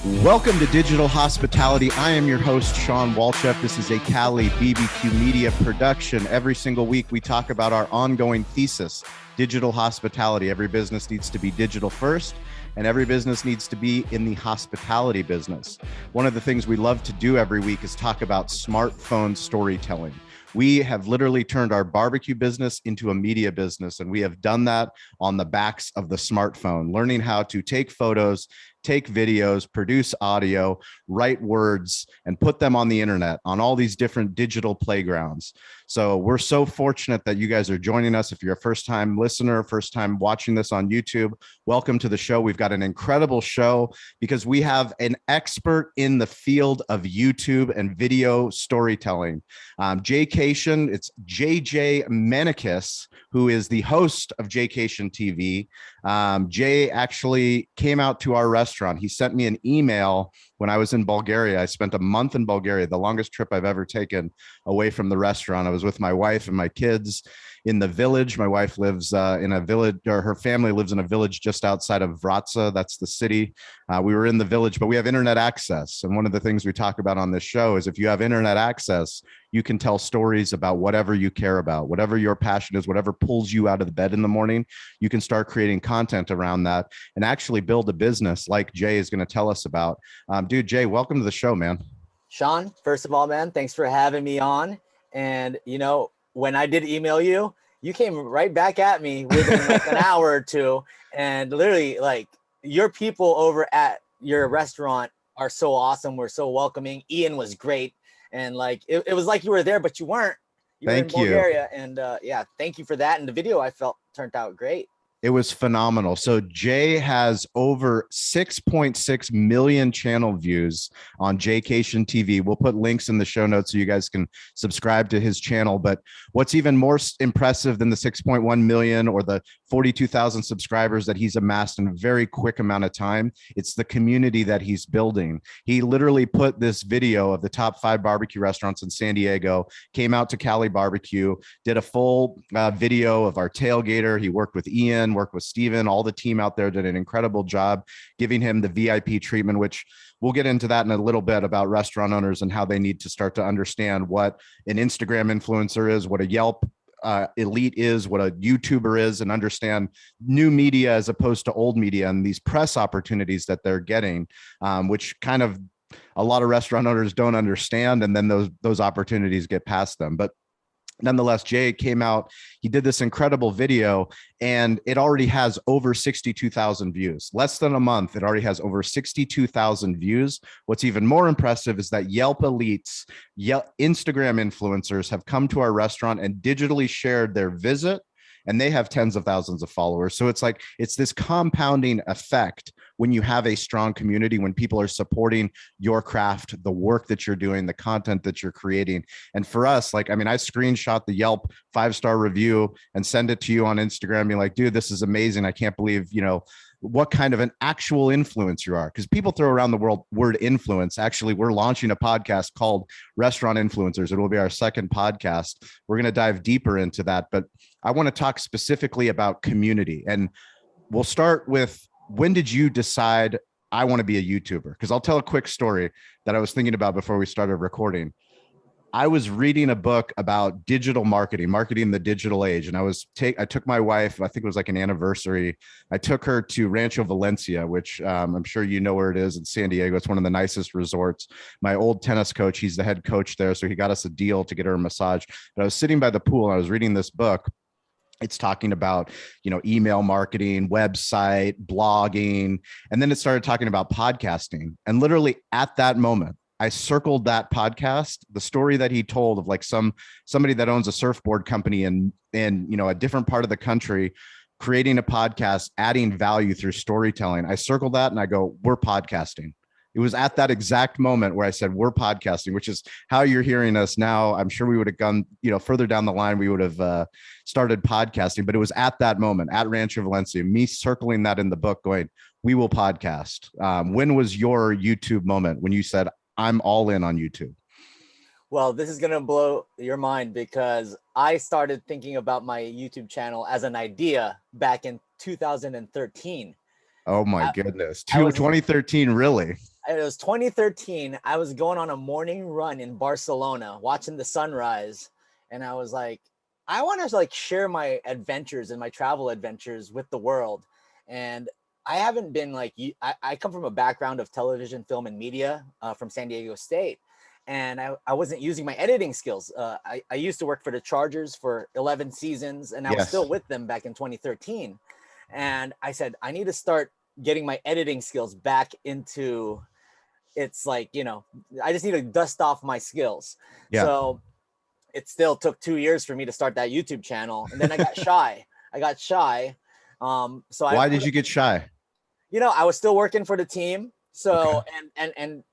Welcome to Digital Hospitality. I am your host, Shawne Walchef. This is a Cali BBQ Media production. Every single week, we talk about our ongoing thesis, digital hospitality. Every business needs to be digital first, and every business needs to be in the hospitality business. One of the things we love to do every week is talk about smartphone storytelling. We have literally turned our barbecue business into a media business, and we have done that on the backs of the smartphone, learning how to take photos, take videos, produce audio, write words, and put them on the internet on all these different digital playgrounds. So we're so fortunate that you guys are joining us. If you're a first-time listener, first time watching this on YouTube, welcome to the show. We've got an incredible show because we have an expert in the field of YouTube and video storytelling. Jaycation, it's Jay Jay Maniquis, who is the host of Jaycation TV. Jay actually came out to our restaurant. He sent me an email when I was in Bulgaria. I spent a month in Bulgaria, the longest trip I've ever taken away from the restaurant. I was with my wife and my kids in the village. My wife lives in a village, or her family lives in a village just outside of Vratsa. That's the city. We were in the village, but we have internet access. And one of the things we talk about on this show is if you have internet access, you can tell stories about whatever you care about, whatever your passion is, whatever pulls you out of the bed in the morning. You can start creating content around that and actually build a business like Jay is going to tell us about. Dude, Jay, welcome to the show, man. Shawne, first of all, man, thanks for having me on. And, you know, when I did email you, you came right back at me within like an hour or two. And literally, like, your people over at your restaurant are so awesome. We're so welcoming. Ian was great. And like, it was like you were there, but you weren't. You were in Bulgaria. And yeah, thank you for that. And the video I felt turned out great. It was phenomenal. So Jay has over 6.6 million channel views on Jaycation TV. We'll put links in the show notes so you guys can subscribe to his channel. But what's even more impressive than the 6.1 million or the 42,000 subscribers that he's amassed in a very quick amount of time, it's the community that he's building. He literally put this video of the top 5 barbecue restaurants in San Diego, came out to Cali BBQ, did a full video of our tailgater. He worked with Ian, worked with Steven, all the team out there did an incredible job giving him the VIP treatment, which we'll get into that in a little bit about restaurant owners and how they need to start to understand what an Instagram influencer is, what a Yelp elite is, what a YouTuber is, and understand new media as opposed to old media and these press opportunities that they're getting, which kind of a lot of restaurant owners don't understand. And then those opportunities get past them. But nonetheless, Jay came out, he did this incredible video, and it already has over 62,000 views. Less than a month, it already has over 62,000 views. What's even more impressive is that Yelp elites, Instagram influencers have come to our restaurant and digitally shared their visit, and they have tens of thousands of followers. So it's like, it's this compounding effect when you have a strong community, when people are supporting your craft, the work that you're doing, the content that you're creating. And for us, like, I mean, I screenshot the Yelp 5-star review and send it to you on Instagram, being like, dude, this is amazing. I can't believe, you know, what kind of an actual influence you are. Because people throw around the word influence. Actually, we're launching a podcast called Restaurant Influencers. It will be our second podcast. We're going to dive deeper into that. But I want to talk specifically about community. And we'll start with, when did you decide I want to be a YouTuber? Because I'll tell a quick story that I was thinking about before we started recording. I was reading a book about digital marketing the digital age. And I took my wife, I think it was like an anniversary. I took her to Rancho Valencia, which I'm sure you know where it is in San Diego. It's one of the nicest resorts. My old tennis coach, he's the head coach there. So he got us a deal to get her a massage. But I was sitting by the pool and I was reading this book. It's talking about, you know, email marketing, website, blogging. And then it started talking about podcasting. And literally at that moment, I circled that podcast, the story that he told of like somebody that owns a surfboard company in you know, a different part of the country, creating a podcast, adding value through storytelling. I circled that and I go, we're podcasting. It was at that exact moment where I said, we're podcasting, which is how you're hearing us now. I'm sure we would have gone, you know, further down the line, we would have started podcasting, but it was at that moment at Rancho Valencia, me circling that in the book going, we will podcast. When was your YouTube moment when you said, I'm all in on YouTube? Well, this is going to blow your mind because I started thinking about my YouTube channel as an idea back in 2013. Oh my goodness. 2013, really? It was 2013. I was going on a morning run in Barcelona, watching the sunrise, and I was like, I want to like share my adventures and my travel adventures with the world. And I haven't been like I come from a background of television, film, and media from San Diego State, and I wasn't using my editing skills. I used to work for the Chargers for 11 seasons, and I was still Yes. with them back in 2013. And I said I need to start getting my editing skills back into, it's like, you know, I just need to dust off my skills. Yeah. So it still took 2 years for me to start that YouTube channel. And then I got shy. I got shy. So Why did you get shy? you know, I was still working for the team. So, Okay. and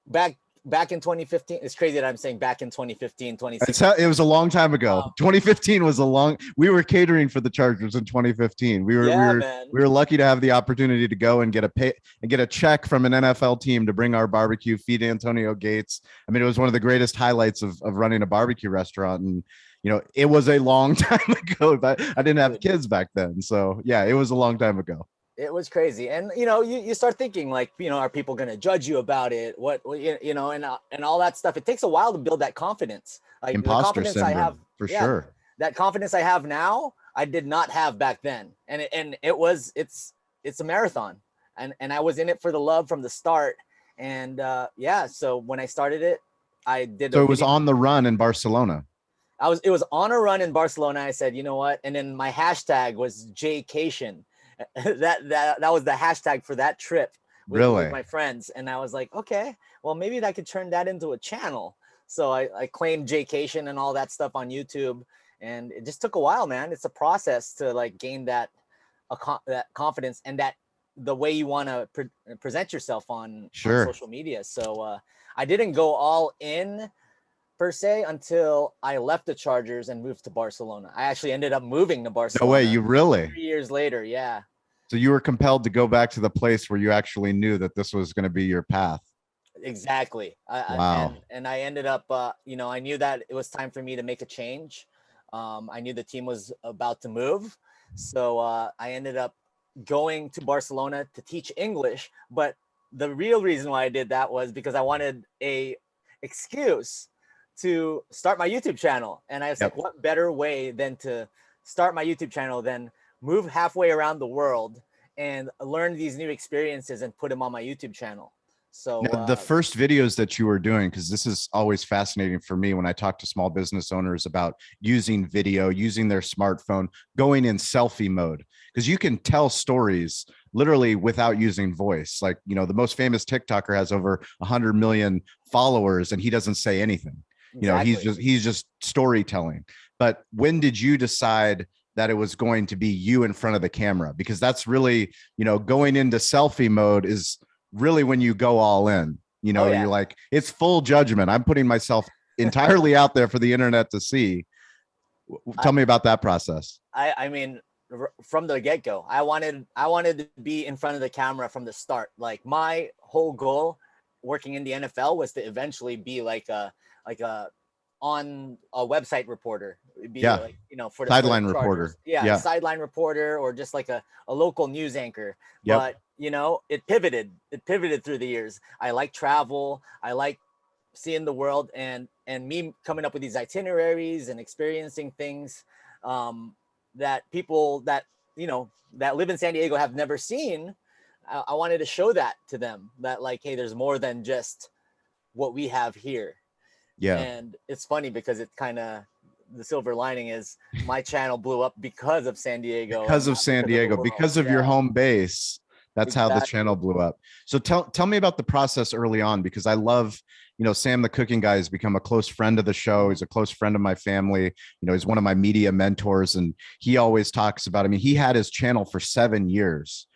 back in 2015, it's crazy that I'm saying back in 2015, It's 2016. it was a long time ago. 2015 was a long. We were catering for the Chargers in 2015. Yeah, man. We were lucky to have the opportunity to go and get a check from an NFL team to bring our barbecue, feed Antonio Gates. I mean, it was one of the greatest highlights of running a barbecue restaurant. And you know, it was a long time ago. But I didn't have kids back then, so yeah, it was a long time ago. It was crazy. And, you know, you start thinking like, you know, are people going to judge you about it? What, you know, and all that stuff. It takes a while to build that confidence. Like the Imposter confidence I have, syndrome, for sure. that confidence I have now, I did not have back then. And it's a marathon, and I was in it for the love from the start. And yeah, so when I started it, I did. So it was on the run in Barcelona. It was on a run in Barcelona. I said, you know what? And then my hashtag was Jaycation. that was the hashtag for that trip with my friends. And I was like, okay, well, maybe I could turn that into a channel. So I claimed Jaycation and all that stuff on YouTube. And it just took a while, man. It's a process to like gain that confidence and that the way you want to present yourself on social media. So I didn't go all in per se until I left the Chargers and moved to Barcelona. I actually ended up moving to Barcelona. No way, you really? 3 years later, yeah. So you were compelled to go back to the place where you actually knew that this was going to be your path. Exactly. Wow. And I ended up, you know, I knew that it was time for me to make a change. I knew the team was about to move. So I ended up going to Barcelona to teach English. But the real reason why I did that was because I wanted a excuse to start my YouTube channel. And I was like, what better way than to start my YouTube channel than move halfway around the world and learn these new experiences and put them on my YouTube channel. So now, the first videos that you were doing, because this is always fascinating for me when I talk to small business owners about using video, using their smartphone, going in selfie mode, because you can tell stories literally without using voice. Like, you know, the most famous TikToker has over 100 million followers and he doesn't say anything. Exactly. You know, he's just storytelling. But when did you decide that it was going to be you in front of the camera? Because that's really, you know, going into selfie mode is really when you go all in. You know, you're like, it's full judgment. I'm putting myself entirely out there for the internet to see. Tell me about that process. I mean, from the get-go, I wanted to be in front of the camera from the start. Like my whole goal working in the NFL was to eventually be like a on a website reporter. It'd be like, you know, for the sideline reporter. Sideline reporter, or just like a local news anchor. But you know, it pivoted through the years. I like travel. I like seeing the world, and me coming up with these itineraries and experiencing things that people that, you know, that live in San Diego have never seen. I wanted to show that to them, that like, hey, there's more than just what we have here. Yeah. And it's funny because it kind of, the silver lining is my channel blew up because of San Diego. Because of San Diego, because of your home base. That's how the channel blew up. So tell me about the process early on, because I love, you know, Sam, the cooking guy, has become a close friend of the show. He's a close friend of my family. You know, he's one of my media mentors, and he always talks about, I mean, he had his channel for 7 years.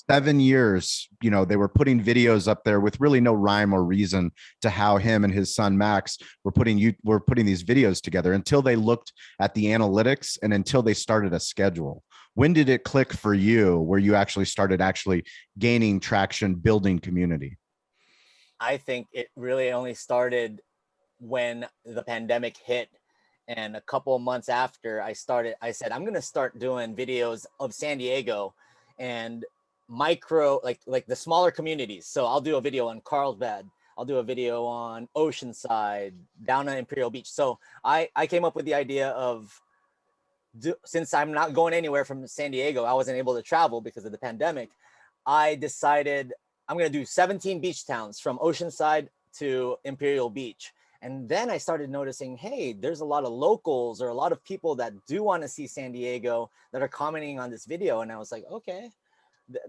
7 years, you know, they were putting videos up there with really no rhyme or reason to how him and his son Max were putting these videos together, until they looked at the analytics and until they started a schedule. When did it click for you where you actually started gaining traction, building community? I think it really only started when the pandemic hit. And a couple of months after I said, I'm going to start doing videos of San Diego. And micro, like the smaller communities. So I'll do a video on Carlsbad. I'll do a video on Oceanside, down at Imperial Beach. So I came up with the idea of, since I'm not going anywhere from San Diego, I wasn't able to travel because of the pandemic. I decided I'm going to do 17 beach towns from Oceanside to Imperial Beach. And then I started noticing, hey, there's a lot of locals or a lot of people that do want to see San Diego that are commenting on this video. And I was like, okay,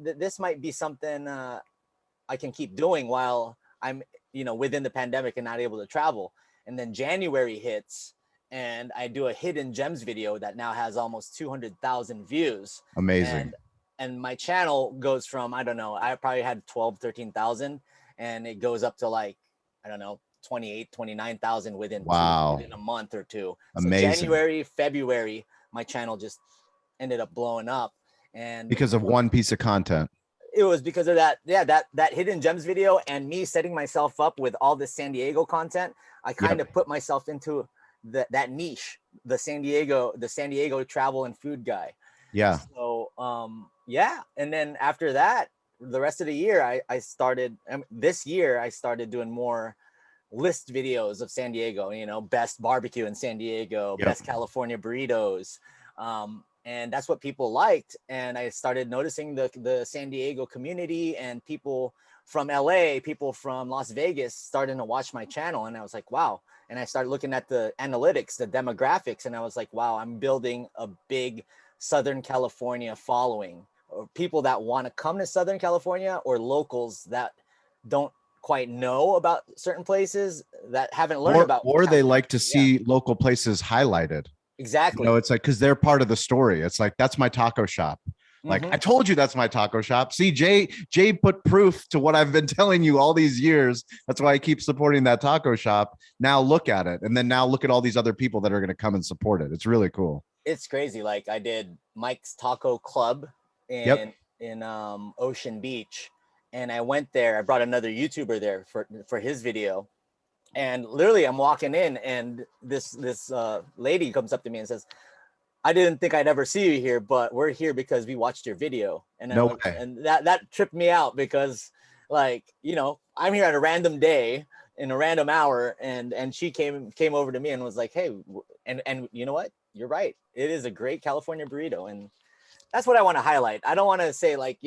this might be something I can keep doing while I'm, within the pandemic and not able to travel. And then January hits and I do a hidden gems video that now has almost 200,000 views. Amazing. And my channel goes from, I don't know, I probably had 12, 13,000 and it goes up to like, I don't know, 28, 29,000 within a month or two. Amazing. So January, February, my channel just ended up blowing up. And because of one piece of content. It was because of that. Yeah, that hidden gems video and me setting myself up with all this San Diego content. I kind of put myself into that niche, the San Diego travel and food guy. Yeah. So yeah. And then after that, the rest of the year, this year I started doing more list videos of San Diego, best barbecue in San Diego, best California burritos. And that's what people liked. And I started noticing the San Diego community and people from LA, people from Las Vegas starting to watch my channel. And I was like, wow. And I started looking at the analytics, the demographics. And I was like, wow, I'm building a big Southern California following, or people that want to come to Southern California, or locals that don't quite know about certain places, that haven't learned about. Or they like to see local places highlighted. Exactly. It's like, because they're part of the story. It's like, that's my taco shop. Like, I told you that's my taco shop. See, Jay put proof to what I've been telling you all these years. That's why I keep supporting that taco shop. Now look at it. And then now look at all these other people that are going to come and support it. It's really cool. It's crazy. Like, I did Mike's Taco Club in Ocean Beach. And I went there. I brought another YouTuber there for his video. And literally I'm walking in and this lady comes up to me and says, I didn't think I'd ever see you here, but we're here because we watched your video. And and that tripped me out because, like, I'm here at a random day in a random hour, and she came over to me and was like, hey, and you know what? You're right. It is a great California burrito. And that's what I want to highlight. I don't want to say, like,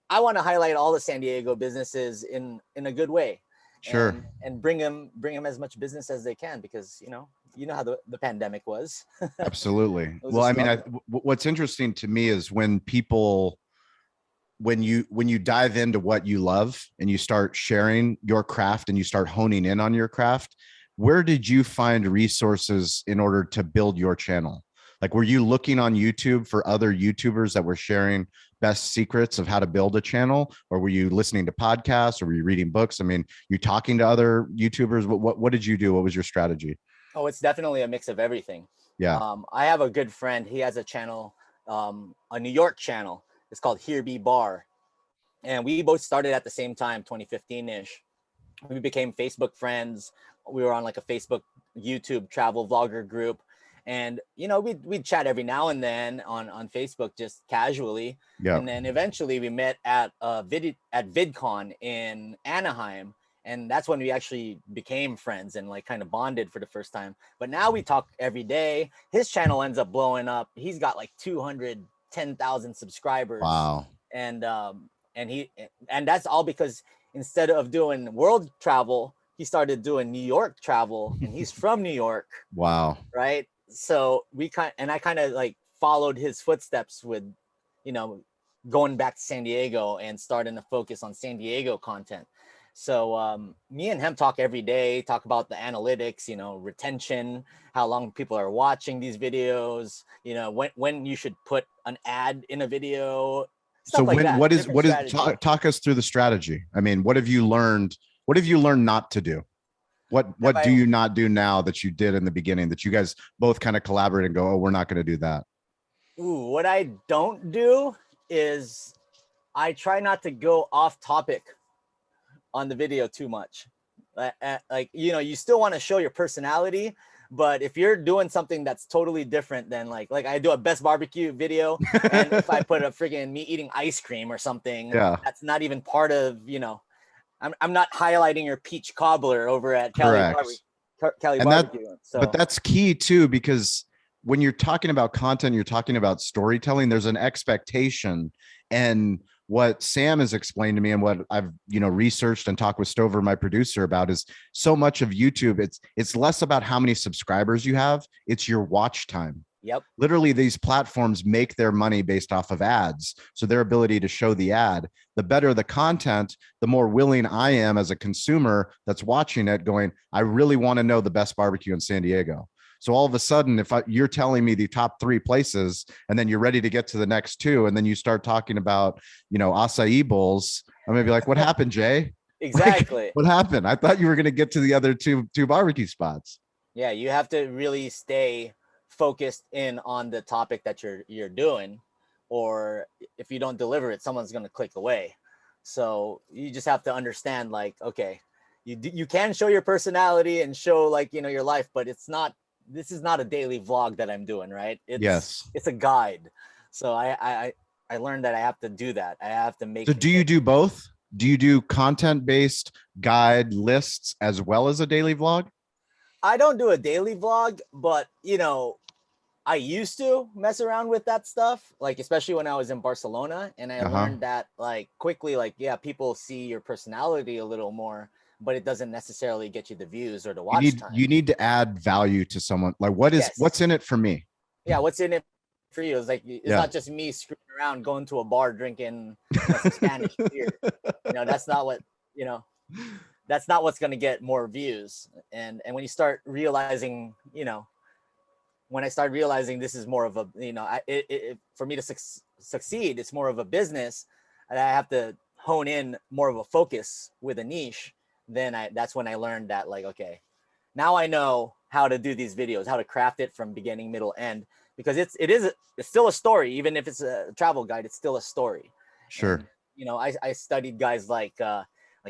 I want to highlight all the San Diego businesses in a good way. Sure. And bring them as much business as they can, because you know how the pandemic was. Absolutely. Well, I mean, what's interesting to me is when you dive into what you love and you start sharing your craft and you start honing in on your craft, where did you find resources in order to build your channel? Like, were you looking on YouTube for other YouTubers that were sharing best secrets of how to build a channel? Or were you listening to podcasts, or were you reading books? I mean, you talking to other YouTubers? What did you do? What was your strategy? Oh, it's definitely a mix of everything. Yeah. I have a good friend. He has a channel, a New York channel. It's called Here Be Bar. And we both started at the same time, 2015-ish. We became Facebook friends. We were on like a Facebook, YouTube travel vlogger group. And, we'd chat every now and then on Facebook, just casually. Yeah. And then eventually we met at VidCon in Anaheim. And that's when we actually became friends and like kind of bonded for the first time. But now we talk every day. His channel ends up blowing up. He's got like 210,000 subscribers. Wow. And that's all because instead of doing world travel, he started doing New York travel, and he's from New York. Wow. Right. So I kind of like followed his footsteps with, going back to San Diego and starting to focus on San Diego content. So me and him talk every day, talk about the analytics, retention, how long people are watching these videos, when you should put an ad in a video. So talk us through the strategy. I mean, what have you learned? What have you learned not to do? What do you not do now that you did in the beginning, that you guys both kind of collaborate and go, oh, we're not going to do that? Ooh, what I don't do is I try not to go off topic on the video too much. Like, you know, you still want to show your personality, but if you're doing something that's totally different than like I do a best barbecue video, and if I put a freaking me eating ice cream or something, Yeah. that's not even part of, you know, I'm not highlighting your peach cobbler over at Cali Correct. Cali And that, barbecue. but So that's key too, because when you're talking about content, you're talking about storytelling, there's an expectation. And what Sam has explained to me and what I've, you know, researched and talked with Stover, my producer, about is so much of YouTube, it's less about how many subscribers you have, it's your watch time. yep. Literally, these platforms make their money based off of ads. So their ability to show the ad, the better the content, the more willing I am as a consumer that's watching it going, I really want to know the best barbecue in San Diego. So all of a sudden, if you're telling me the top 3 places and then you're ready to get to the next 2, and then you start talking about, you know, acai bowls, I'm going to be like, what happened, Jay? Exactly. Like, what happened? I thought you were going to get to the other two barbecue spots. Yeah, you have to really stay focused in on the topic that you're doing, or if you don't deliver it, someone's going to click away. So you just have to understand, like, okay, you can show your personality and show, like, you know, your life, but this is not a daily vlog that I'm doing, right? It's a guide. So I learned that I have to do that. I have to make. So do you do both? Do you do content-based guide lists as well as a daily vlog? I don't do a daily vlog, but, you know, I used to mess around with that stuff, like, especially when I was in Barcelona, and I learned that, like, quickly, like, yeah, people see your personality a little more, but it doesn't necessarily get you the views or the watch time. You need to add value to someone. Like, what's in it for me? Yeah, what's in it for you? It's like, it's not just me screwing around, going to a bar, drinking, you know, some Spanish beer. You know, that's not what, you know, that's not what's going to get more views. And when you start realizing, you know, when I started realizing this is more of a, you know, for me to succeed, it's more of a business, and I have to hone in more of a focus with a niche. Then that's when I learned that, like, okay, now I know how to do these videos, how to craft it from beginning, middle, end, because it's still a story. Even if it's a travel guide, it's still a story. Sure. And, you know, I studied guys like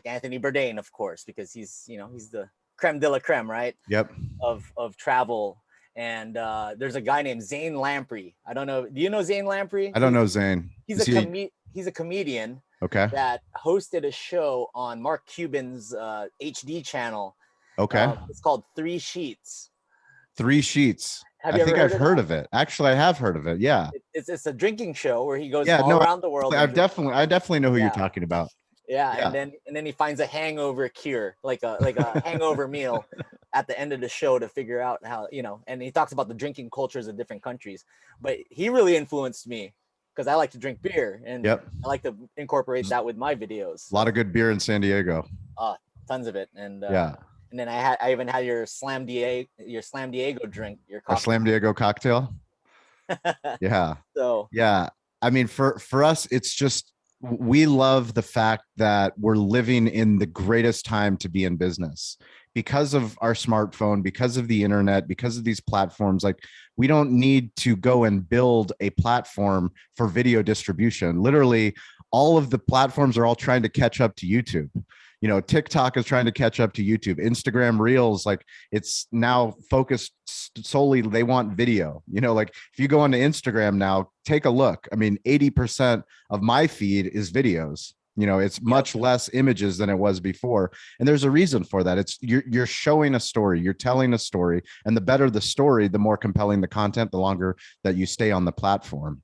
Anthony Bourdain, of course, because he's the creme de la creme, right? Yep. Of travel. And there's a guy named Zane Lamprey. I don't know. Do you know Zane Lamprey? I don't know Zane. He's a comedian. Okay. That hosted a show on Mark Cuban's HD channel. Okay. It's called 3 Sheets. 3 Sheets. I think I've heard of it. Actually, I have heard of it. Yeah. It's a drinking show where he goes around the world. I definitely know who you're talking about. Yeah, and then he finds a hangover cure, like a hangover meal at the end of the show to figure out how, you know, and he talks about the drinking cultures of different countries. But he really influenced me because I like to drink beer, and I like to incorporate that with my videos. A lot of good beer in San Diego. Tons of it. And and then I even had your Slam Diego drink, your cocktail. Our Slam Diego cocktail. Yeah. So yeah, I mean, for us, it's just, we love the fact that we're living in the greatest time to be in business because of our smartphone, because of the internet, because of these platforms. Like, we don't need to go and build a platform for video distribution. Literally, all of the platforms are all trying to catch up to YouTube. You know, TikTok is trying to catch up to YouTube. Instagram Reels, like, it's now focused solely, they want video. You know, like, if you go onto Instagram now, take a look. I mean, 80% of my feed is videos. You know, it's much less images than it was before. And there's a reason for that. It's you're showing a story, you're telling a story, and the better the story, the more compelling the content, the longer that you stay on the platform.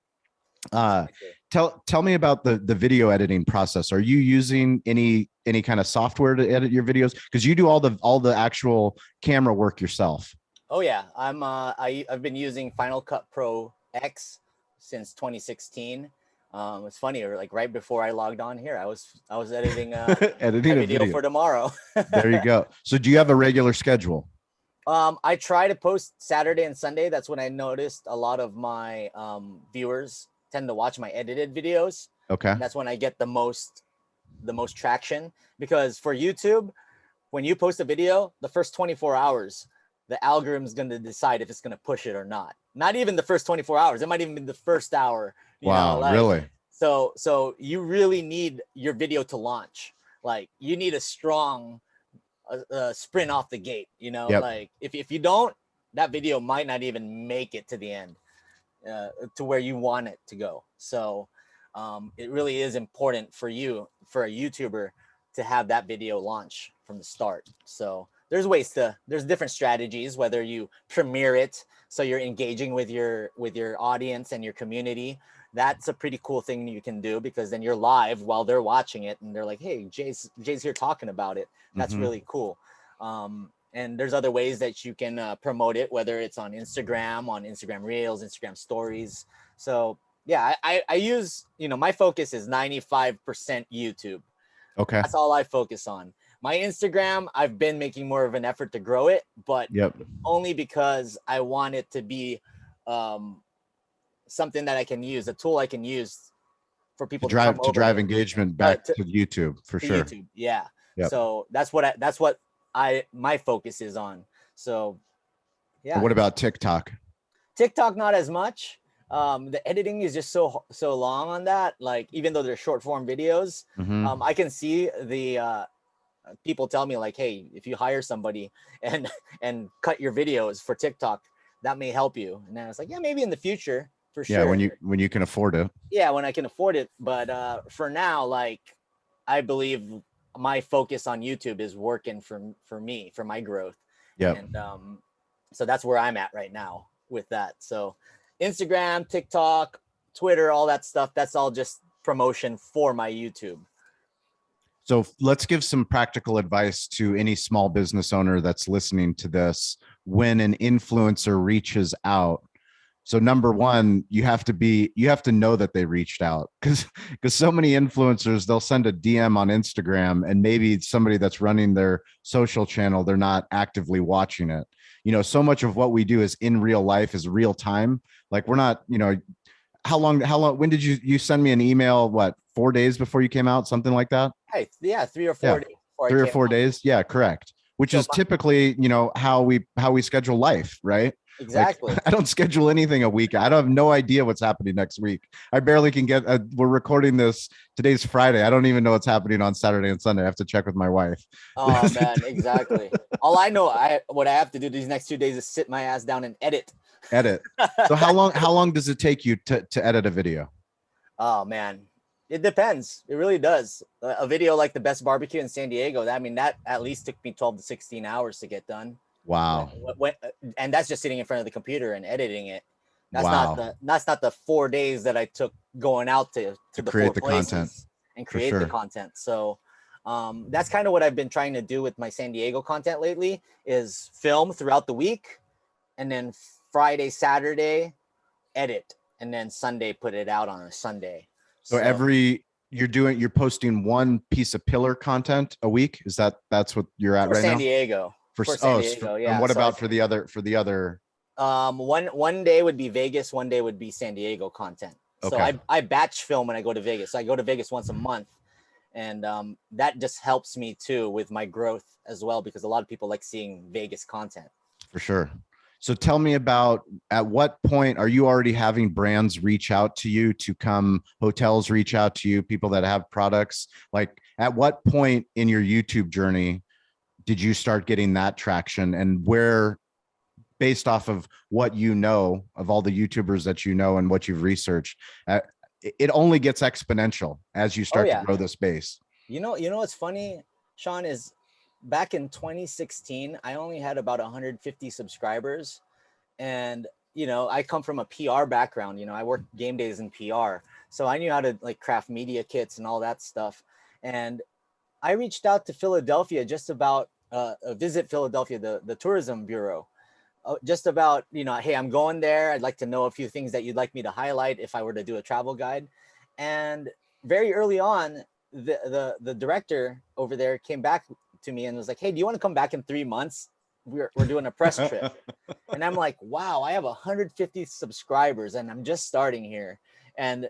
Tell me about the video editing process. Are you using any kind of software to edit your videos? Because you do all the actual camera work yourself. Oh yeah, I've been using Final Cut Pro X since 2016. It's funny, like right before I logged on here, I was editing editing a video for tomorrow. There you go. So do you have a regular schedule? I try to post Saturday and Sunday. That's when I noticed a lot of my viewers tend to watch my edited videos. Okay. And that's when I get the most traction, because for YouTube, when you post a video, the first 24 hours, the algorithm is going to decide if it's going to push it or not. Not even the first 24 hours. It might even be the first hour. Wow, really? So you really need your video to launch. Like, you need a strong sprint off the gate, you know. Yep. Like if you don't, that video might not even make it to the end, to where you want it to go. So it really is important for you, for a YouTuber, to have that video launch from the start. So there's different strategies, whether you premiere it so you're engaging with your audience and your community. That's a pretty cool thing you can do, because then you're live while they're watching it and they're like, hey, Jay's here talking about it. That's really cool. And there's other ways that you can promote it, whether it's on Instagram Reels, Instagram Stories. So yeah, I use, my focus is 95% YouTube. Okay. That's all I focus on. My Instagram, I've been making more of an effort to grow it, but only because I want it to be something that I can use, a tool I can use for people to drive engagement back to YouTube, for sure. YouTube, yeah. Yep. So that's what my focus is on. So yeah. What about TikTok? TikTok, not as much. The editing is just so long on that. Like, even though they're short form videos, I can see the people tell me like, hey, if you hire somebody and cut your videos for TikTok, that may help you. And then I was like, yeah, maybe in the future, for sure. Yeah, when you can afford it. Yeah, when I can afford it. But for now, like, I believe my focus on YouTube is working for me, for my growth. Yeah. And so that's where I'm at right now with that. So Instagram, TikTok, Twitter, all that stuff, that's all just promotion for my YouTube. So let's give some practical advice to any small business owner that's listening to this when an influencer reaches out. So number one, you have to know that they reached out, because so many influencers, they'll send a DM on Instagram and maybe somebody that's running their social channel, they're not actively watching it. So much of what we do is in real life, is real time. Like, we're not, how long, when did you send me an email? What, 4 days before you came out? Something like that? Hey, yeah, 3 or 4 days. 3 or 4 days. Yeah, correct. Which is typically, how we schedule life, right? Exactly. Like, I don't schedule anything a week. I don't have no idea what's happening next week. I barely can get, we're recording this. Today's Friday. I don't even know what's happening on Saturday and Sunday. I have to check with my wife. Oh man, exactly. All I know, what I have to do these next 2 days is sit my ass down and edit. So how long does it take you to edit a video? Oh man, it depends. It really does. A video like the best barbecue in San Diego, that at least took me 12 to 16 hours to get done. Wow. And that's just sitting in front of the computer and editing it. That's not the 4 days that I took going out to create the content and create the content. So that's kind of what I've been trying to do with my San Diego content lately, is film throughout the week, and then Friday, Saturday, edit, and then Sunday put it out on a Sunday. So you're posting one piece of pillar content a week? That's what you're at right now? San Diego. For San Diego, yeah. And what about for the other? One day would be Vegas, one day would be San Diego content. Okay. So I batch film when I go to Vegas. So I go to Vegas once a month, and that just helps me too with my growth as well, because a lot of people like seeing Vegas content. For sure. So tell me about, at what point are you already having brands reach out to you to come, hotels reach out to you, people that have products? Like, at what point in your YouTube journey did you start getting that traction, and where, based off of what you know of all the YouTubers that you know and what you've researched, it only gets exponential as you start to grow this base? You know what's funny, Shawne, is back in 2016, I only had about 150 subscribers. And, I come from a PR background. I worked game days in PR. So I knew how to craft media kits and all that stuff. And I reached out to Philadelphia just about Visit Philadelphia, the tourism bureau, just about, hey, I'm going there. I'd like to know a few things that you'd like me to highlight if I were to do a travel guide. And very early on, the director over there came back to me and was like, hey, do you want to come back in 3 months? We're doing a press trip. And I'm like, wow, I have 150 subscribers and I'm just starting here. And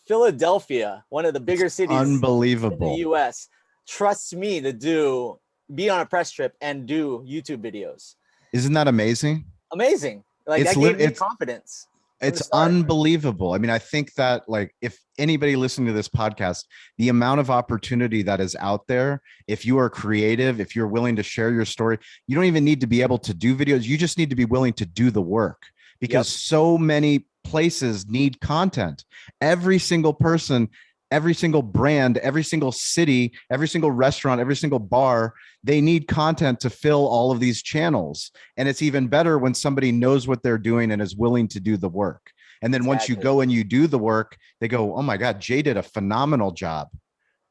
Philadelphia, one of the bigger cities unbelievable in the US, trusts me to be on a press trip and do YouTube videos. Isn't that amazing? Amazing. Like, that gave me confidence. from the It's start. unbelievable. I mean, I think that like if anybody listening to this podcast, the amount of opportunity that is out there, if you are creative, if you're willing to share your story, you don't even need to be able to do videos. You just need to be willing to do the work because Yep. so many places need content. Every single person, every single brand, every single city, every single restaurant, every single bar, they need content to fill all of these channels. And it's even better when somebody knows what they're doing and is willing to do the work. And then once you Exactly. go and you do the work, they go, oh my God, Jay did a phenomenal job.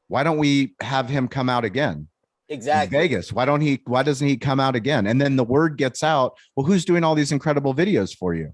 Why don't we have him come out again? Exactly. Vegas, why doesn't he come out again? And then the word gets out, well, who's doing all these incredible videos for you?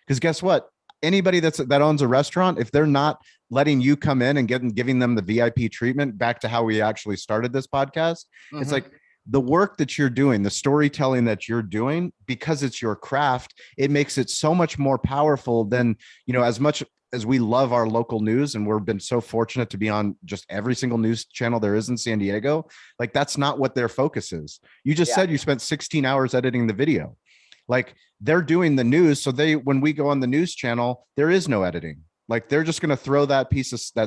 Because guess what? Anybody that owns a restaurant, if they're not letting you come in and giving them the VIP treatment, back to how we actually started this podcast, it's like the work that you're doing, the storytelling that you're doing, because it's your craft, it makes it so much more powerful than, as much as we love our local news and we've been so fortunate to be on just every single news channel there is in San Diego, like that's not what their focus is. You just said you spent 16 hours editing the video. Like they're doing the news. So when we go on the news channel, there is no editing. Like they're just going to throw that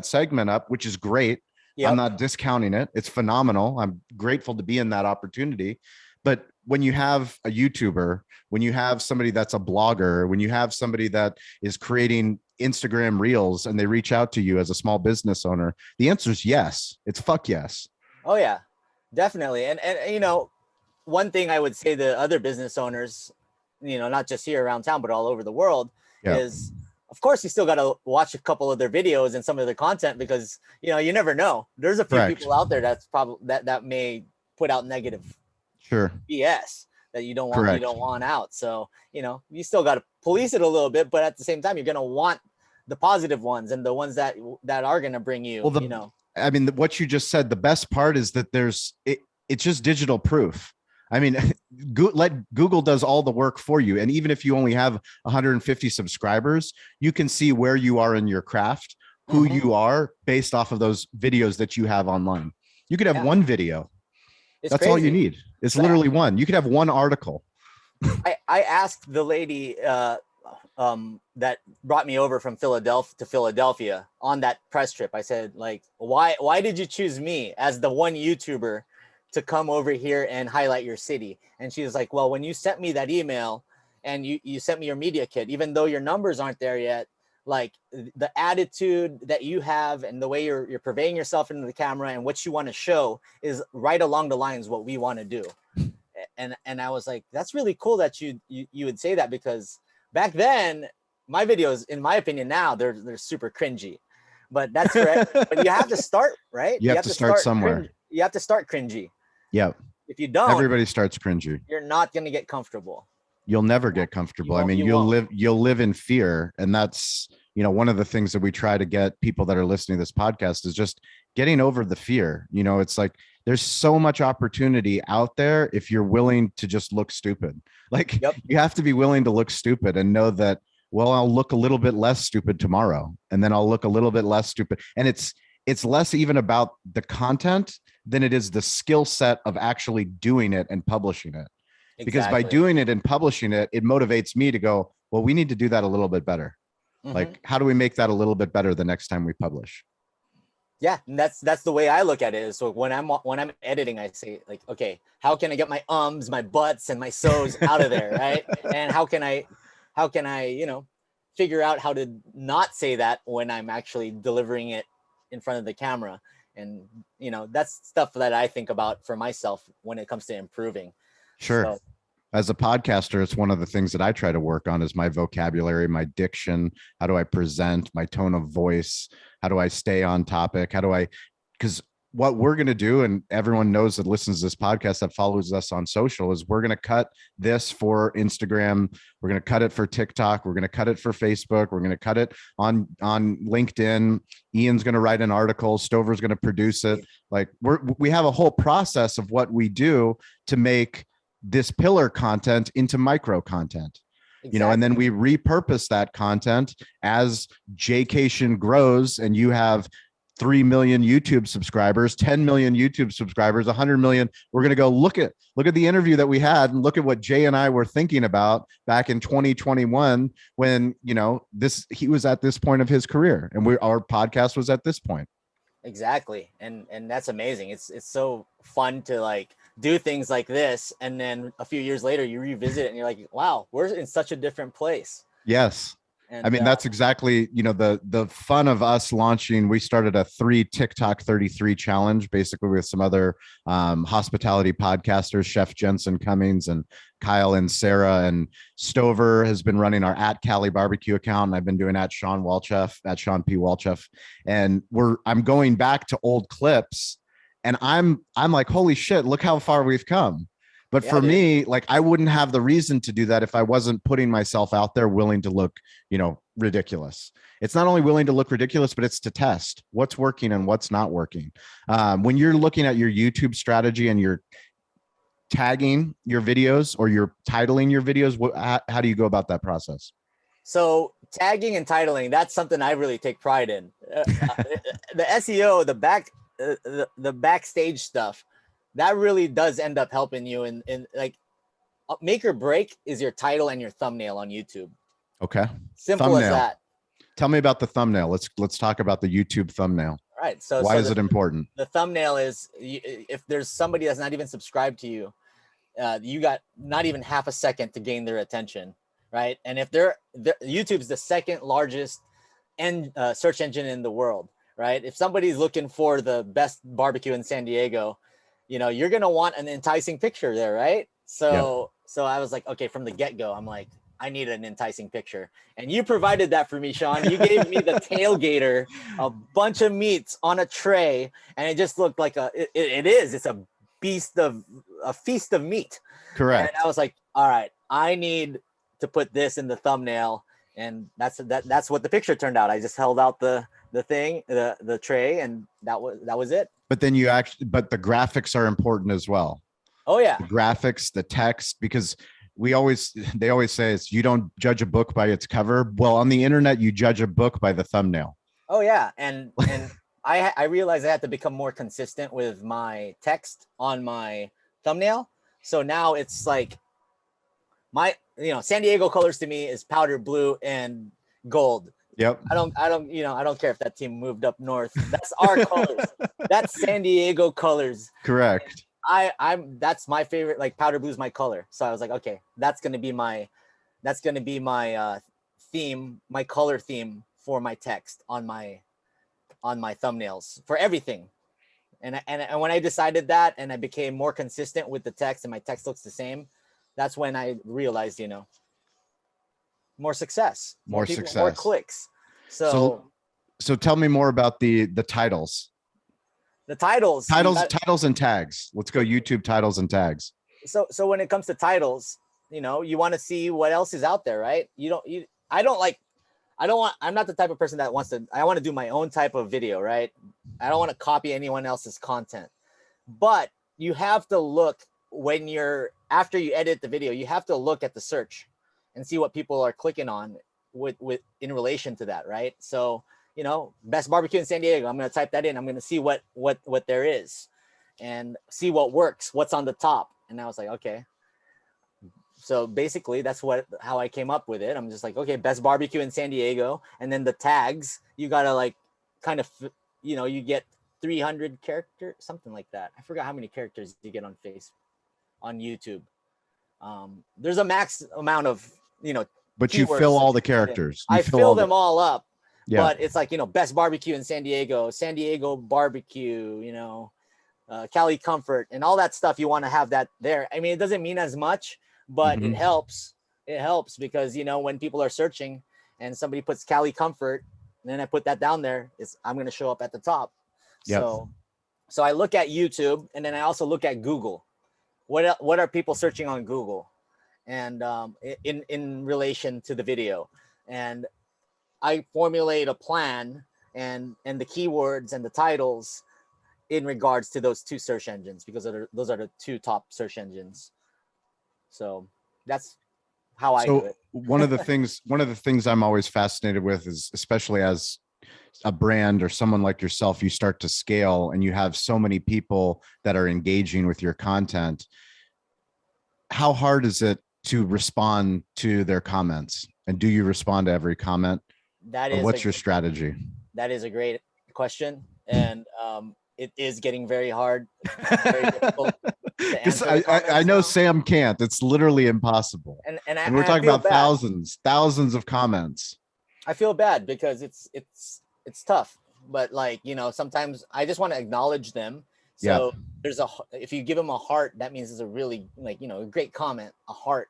segment up, which is great. Yep. I'm not discounting it. It's phenomenal. I'm grateful to be in that opportunity. But when you have a YouTuber, when you have somebody that's a blogger, when you have somebody that is creating Instagram reels and they reach out to you as a small business owner, the answer is yes. It's fuck yes. Oh yeah, definitely. And one thing I would say to other business owners, not just here around town, but all over the world is, of course, you still got to watch a couple of their videos and some of their content because, you never know. There's a few people out there that's probably that may put out negative BS that you don't want out. So, you still got to police it a little bit, but at the same time, you're going to want the positive ones and the ones that are going to bring you, I mean, what you just said, the best part is that it's just digital proof. I mean, Google does all the work for you. And even if you only have 150 subscribers, you can see where you are in your craft, who you are based off of those videos that you have online. You could have one video. That's crazy. All you need. It's literally one. You could have one article. I asked the lady that brought me over from Philadelphia to Philadelphia on that press trip. I said, like, why did you choose me as the one YouTuber to come over here and highlight your city? And she was like, well, when you sent me that email and you sent me your media kit, even though your numbers aren't there yet, like the attitude that you have and the way you're purveying yourself into the camera and what you want to show is right along the lines what we want to do. And I was like, that's really cool that you would say that, because back then my videos, in my opinion, now they're super cringy, but that's correct. But you have to start, right? You have to start somewhere. You have to start cringy. Yeah. If you don't, everybody starts cringy. You're not going to get comfortable. You'll never get comfortable. I mean, you'll live in fear. And that's, one of the things that we try to get people that are listening to this podcast is just getting over the fear. It's like, there's so much opportunity out there if you're willing to just look stupid. Like you have to be willing to look stupid and know that, well, I'll look a little bit less stupid tomorrow. And then I'll look a little bit less stupid. And it's less even about the content than it is the skill set of actually doing it and publishing it. Exactly. Because by doing it and publishing it, it motivates me to go, well, we need to do that a little bit better. Like, how do we make that a little bit better the next time we publish? Yeah, and that's the way I look at it. Is so when I'm editing, I say like, okay, how can I get my ums, my buts, and my so's out of there, right? And how can I, figure out how to not say that when I'm actually delivering it in front of the camera. And, that's stuff that I think about for myself when it comes to improving. Sure. So, as a podcaster, it's one of the things that I try to work on is my vocabulary, my diction. How do I present, my tone of voice? How do I stay on topic? Because what we're going to do, and everyone knows that listens to this podcast that follows us on social, is we're going to cut this for Instagram. We're going to cut it for TikTok. We're going to cut it for Facebook. We're going to cut it on LinkedIn. Ian's going to write an article. Stover's going to produce it. Like we have a whole process of what we do to make this pillar content into micro content. Exactly. And then we repurpose that content as Jaycation grows and you have 3 million YouTube subscribers, 10 million YouTube subscribers, 100 million. We're going to go look at the interview that we had and look at what Jay and I were thinking about back in 2021 when, he was at this point of his career and our podcast was at this point. Exactly. And that's amazing. It's so fun to like do things like this. And then a few years later you revisit it and you're like, wow, we're in such a different place. Yes. And, I mean, that's exactly, the fun of us launching. We started a 3 TikTok 33 challenge, basically with some other hospitality podcasters, Chef Jensen Cummings and Kyle and Sarah, and Stover has been running our at Cali BBQ account. And I've been doing at Shawne Walchef, at Shawne P. Walchef. And I'm going back to old clips and I'm like, holy shit, look how far we've come. But for me, like, I wouldn't have the reason to do that if I wasn't putting myself out there willing to look, ridiculous. It's not only willing to look ridiculous, but it's to test what's working and what's not working. When you're looking at your YouTube strategy and you're tagging your videos or you're titling your videos, how do you go about that process? So tagging and titling, that's something I really take pride in. The SEO, the backstage stuff, that really does end up helping you in like make or break is your title and your thumbnail on YouTube. Okay. Simple as that. Tell me about the thumbnail. Let's talk about the YouTube thumbnail. All right. So why is it important? The thumbnail is if there's somebody that's not even subscribed to you, you got not even half a second to gain their attention. Right. And if YouTube's the second largest search engine in the world. Right. If somebody's looking for the best barbecue in San Diego, you're going to want an enticing picture there. Right. So I was like, okay, from the get-go, I'm like, I need an enticing picture. And you provided that for me, Shawne. You gave me the tailgater, a bunch of meats on a tray. And it just looked like it's a feast of meat. Correct. And I was like, all right, I need to put this in the thumbnail. And that's what the picture turned out. I just held out the tray and that was it. But then but the graphics are important as well. Oh yeah. The graphics, the text, because they always say you don't judge a book by its cover. Well, on the internet, you judge a book by the thumbnail. Oh yeah. And I realized I had to become more consistent with my text on my thumbnail. So now it's like San Diego colors to me is powder blue and gold. Yep. I don't care if that team moved up north. That's our colors. That's San Diego colors. Correct. That's my favorite. Like powder blue is my color. So I was like, okay, that's gonna be my theme, my color theme for my text on my thumbnails for everything. And when I decided that and I became more consistent with the text and my text looks the same, that's when I realized, more success, more people, more clicks. So tell me more about the titles. The titles and tags. Let's go YouTube titles and tags. So when it comes to titles, you want to see what else is out there, right? I'm not the type of person that I want to do my own type of video, right? I don't want to copy anyone else's content, but you have to look after you edit the video, you have to look at the search and see what people are clicking on with in relation to that, right? So, best barbecue in San Diego. I'm going to type that in. I'm going to see what there is and see what works, what's on the top. And I was like, okay. So basically that's how I came up with it. I'm just like, okay, best barbecue in San Diego. And then the tags, you got to like kind of, you get 300 characters, something like that. I forgot how many characters you get on YouTube. There's a max amount of, but you fill all the characters. I fill them all up. Yeah. But it's like, best barbecue in San Diego barbecue, Cali Comfort and all that stuff. You want to have that there. I mean, it doesn't mean as much, but it helps. It helps because, when people are searching and somebody puts Cali Comfort, and then I put that down there, I'm going to show up at the top. Yep. So I look at YouTube and then I also look at Google. What are people searching on Google? And in relation to the video. And I formulate a plan and the keywords and the titles in regards to those two search engines, because those are the two top search engines. So that's how I do it. one of the things I'm always fascinated with is, especially as a brand or someone like yourself, you start to scale and you have so many people that are engaging with your content, how hard is it to respond to their comments? And do you respond to every comment? That Or is what's your strategy? that is a great question, and it is getting very hard, very difficult to Because answer the comments I know now. Sam can't. It's literally impossible. And And we're I talking feel about bad. thousands of comments. I feel bad because it's tough, but like, you know, sometimes I just want to acknowledge them. Yeah. So if you give them a heart, that means it's a really, like, you know, a great comment, a heart.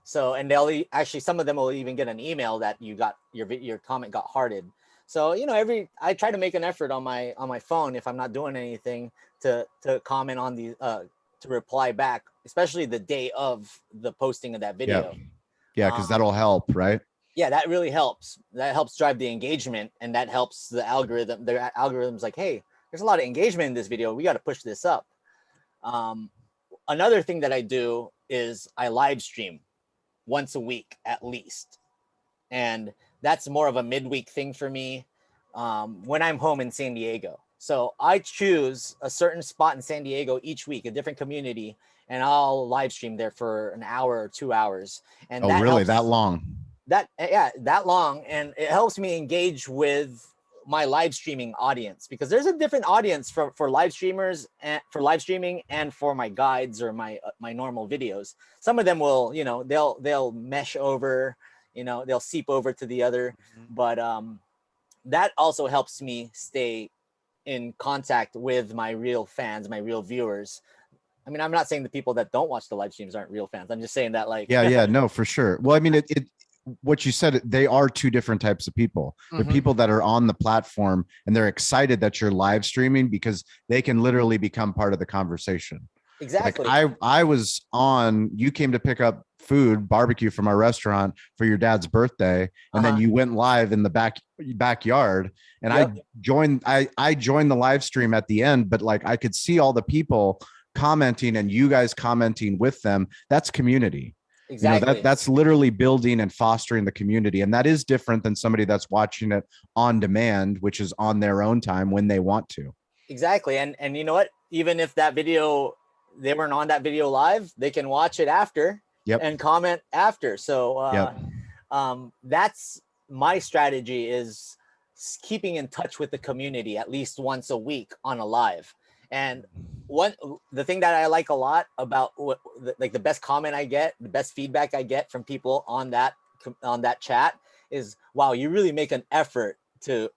So, and actually, some of them will even get an email that you got your comment got hearted. So, you know, I try to make an effort on my phone if I'm not doing anything to comment on to reply back, especially the day of the posting of that video. Yeah, because that'll help, right? Yeah, that really helps. That helps drive the engagement, and that helps the algorithm. The algorithm's like, hey, there's a lot of engagement in this video. We got to push this up. Another thing that I do is I live stream once a week at least, and that's more of a midweek thing for me when I'm home in San Diego. So I choose a certain spot in San Diego each week, a different community, and I'll live stream there for an hour or 2 hours. And Oh, that really? helps, That long? that long, and it helps me engage with my live streaming audience, because there's a different audience for live streamers and for live streaming and for my guides or my normal videos. Some of them will, you know, they'll mesh over, you know, they'll seep over to the other, but that also helps me stay in contact with my real fans, my real viewers. I mean, I'm not saying the people that don't watch the live streams aren't real fans. I'm just saying that, like, Yeah, no, for sure. Well, I mean, what you said, they are two different types of people. They're people that are on the platform and they're excited that you're live streaming because they can literally become part of the conversation. exactly. Like you came to pick up food, barbecue from our restaurant for your dad's birthday. And then you went live in the backyard. And Yep. I joined the live stream at the end, but like I could see all the people commenting and you guys commenting with them. That's community. Exactly. You know, that's literally building and fostering the community. And that is different than somebody that's watching it on demand, which is on their own time when they want to. Exactly. And you know what? Even if that video, they weren't on that video live, they can watch it after and comment after. So that's my strategy, is keeping in touch with the community at least once a week on a live. And the thing that I like a lot about the best comment I get, the best feedback I get from people on that chat is, wow, you really make an effort to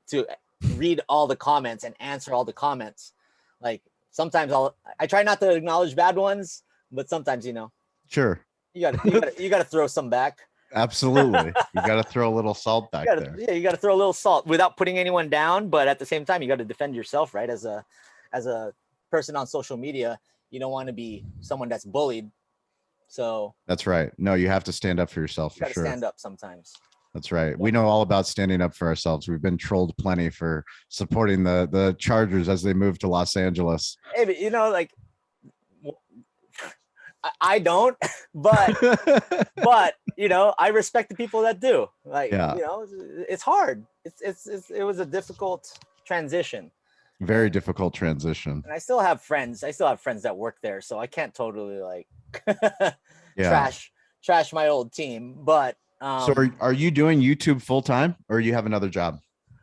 read all the comments and answer all the comments. Like, sometimes I try not to acknowledge bad ones, but sometimes, you know, sure, you gotta throw some back. Absolutely. You got to throw a little salt back there. Yeah, you got to throw a little salt without putting anyone down, but at the same time, you got to defend yourself, right? As a person on social media, you don't want to be someone that's bullied. So that's right. No, you have to stand up for yourself, for sure. Stand up sometimes. That's right. We know all about standing up for ourselves. We've been trolled plenty for supporting the Chargers as they move to Los Angeles. Hey, but, you know, like, I don't, but you know, I respect the people that do. Like, you know, it's hard. It was a difficult transition. Very difficult transition. And I still have friends. I still have friends that work there, so I can't totally like trash my old team. But so are you doing YouTube full time, or you have another job?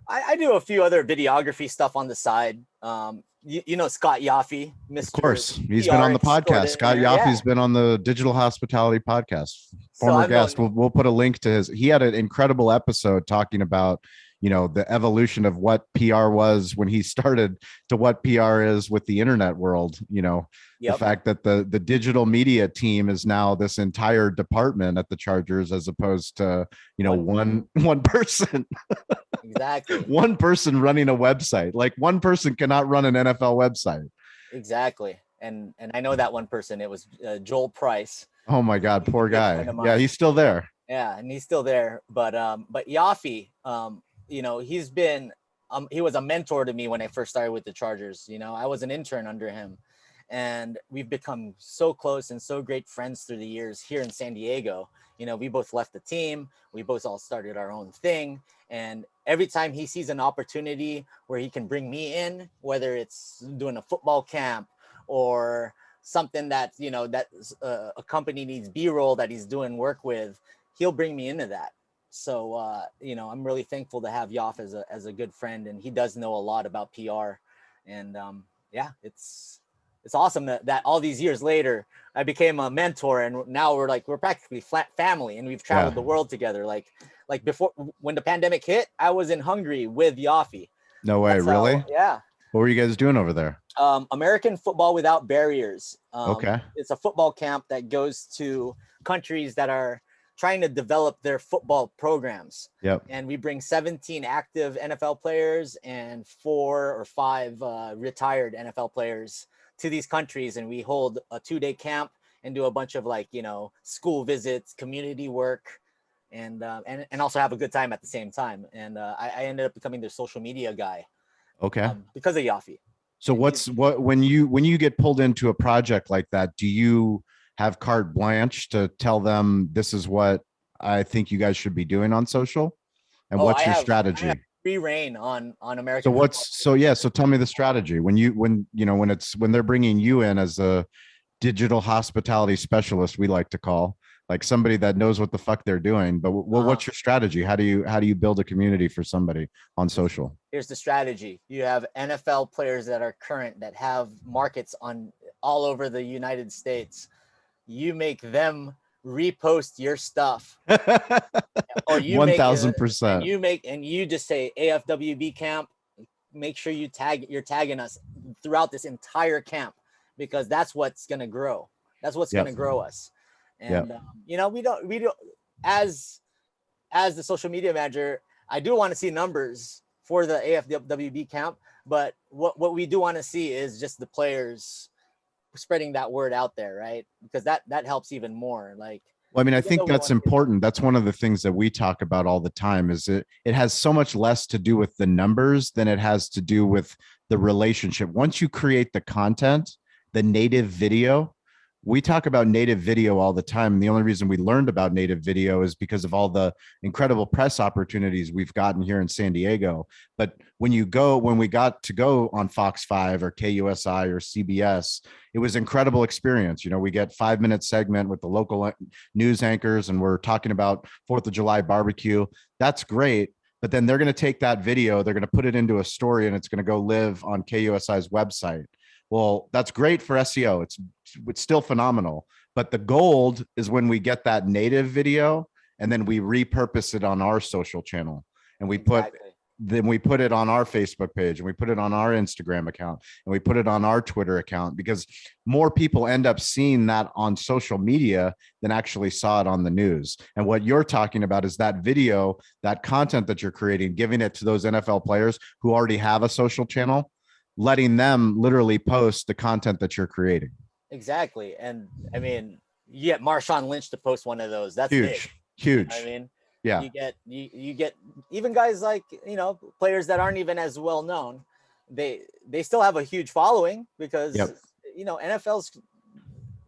I do a few other videography stuff on the side. You know Scott Yaffe, Mr. Of course, he's been on the podcast. Scott Yaffe's been on the Digital Hospitality Podcast. Former guest. We'll put a link to his. He had an incredible episode talking about, you know, the evolution of what PR was when he started to what PR is with the internet world. You know, the fact that the digital media team is now this entire department at the Chargers, as opposed to, you know, one person. Exactly. One person running a website. Like, one person cannot run an NFL website. Exactly. And I know that one person. It was Joel Price. Oh my God, poor guy. Yeah, he's still there. Yeah, and he's still there. But Yaffe, you know, he's been he was a mentor to me when I first started with the Chargers. You know, I was an intern under him, and we've become so close and so great friends through the years here in San Diego. You know, we both left the team, we both all started our own thing, and every time he sees an opportunity where he can bring me in, whether it's doing a football camp or something that, you know, that a company needs B-roll that he's doing work with, he'll bring me into that. So you know, I'm really thankful to have Yoff as a good friend, and he does know a lot about PR. And yeah, it's awesome that all these years later I became a mentor, and now we're practically flat family, and we've traveled the world together. Like before, when the pandemic hit, I was in Hungary with Yaffe. No way, really? Yeah. What were you guys doing over there? American Football Without Barriers. Okay. It's a football camp that goes to countries that are trying to develop their football programs. Yep. And we bring 17 active NFL players and 4 or 5 retired NFL players to these countries. And we hold a 2-day camp and do a bunch of, like, you know, school visits, community work, and also have a good time at the same time. And I ended up becoming their social media guy. Okay. Because of Yaffe. So when you get pulled into a project like that, do you have carte blanche to tell them this is what I think you guys should be doing on social? And what's your strategy? I have free reign on American. So tell me the strategy when they're bringing you in as a digital hospitality specialist, we like to call, like somebody that knows what the fuck they're doing. But what's your strategy? How do you build a community for somebody on social? Here's the strategy. You have NFL players that are current, that have markets on all over the United States. You make them repost your stuff. Or you 1,000%. And you just say AFWB camp. Make sure you're tagging us throughout this entire camp, because that's what's going to grow. That's what's going to grow us. And you know, we don't as the social media manager, I do want to see numbers for the AFWB camp, but what we do want to see is just the players spreading that word out there, right? Because that helps even more. Like, well, I mean, I think that's important. That's one of the things that we talk about all the time, is it has so much less to do with the numbers than it has to do with the relationship. Once you create the content, the native video, we talk about native video all the time. And the only reason we learned about native video is because of all the incredible press opportunities we've gotten here in San Diego. But when we got to go on Fox 5 or KUSI or CBS, it was an incredible experience. You know, we get 5-minute segment with the local news anchors, and we're talking about 4th of July barbecue. That's great. But then they're going to take that video, they're going to put it into a story, and it's going to go live on KUSI's website. Well, that's great for SEO. It's still phenomenal. But the gold is when we get that native video and then we repurpose it on our social channel, and we put it on our Facebook page, and we put it on our Instagram account, and we put it on our Twitter account, because more people end up seeing that on social media than actually saw it on the news. And what you're talking about is that video, that content that you're creating, giving it to those NFL players who already have a social channel, letting them literally post the content that you're creating. Exactly. And I mean, you get Marshawn Lynch to post one of those. That's huge. Huge. I mean, yeah. You get even guys like, you know, players that aren't even as well known. They still have a huge following, because you know, NFL's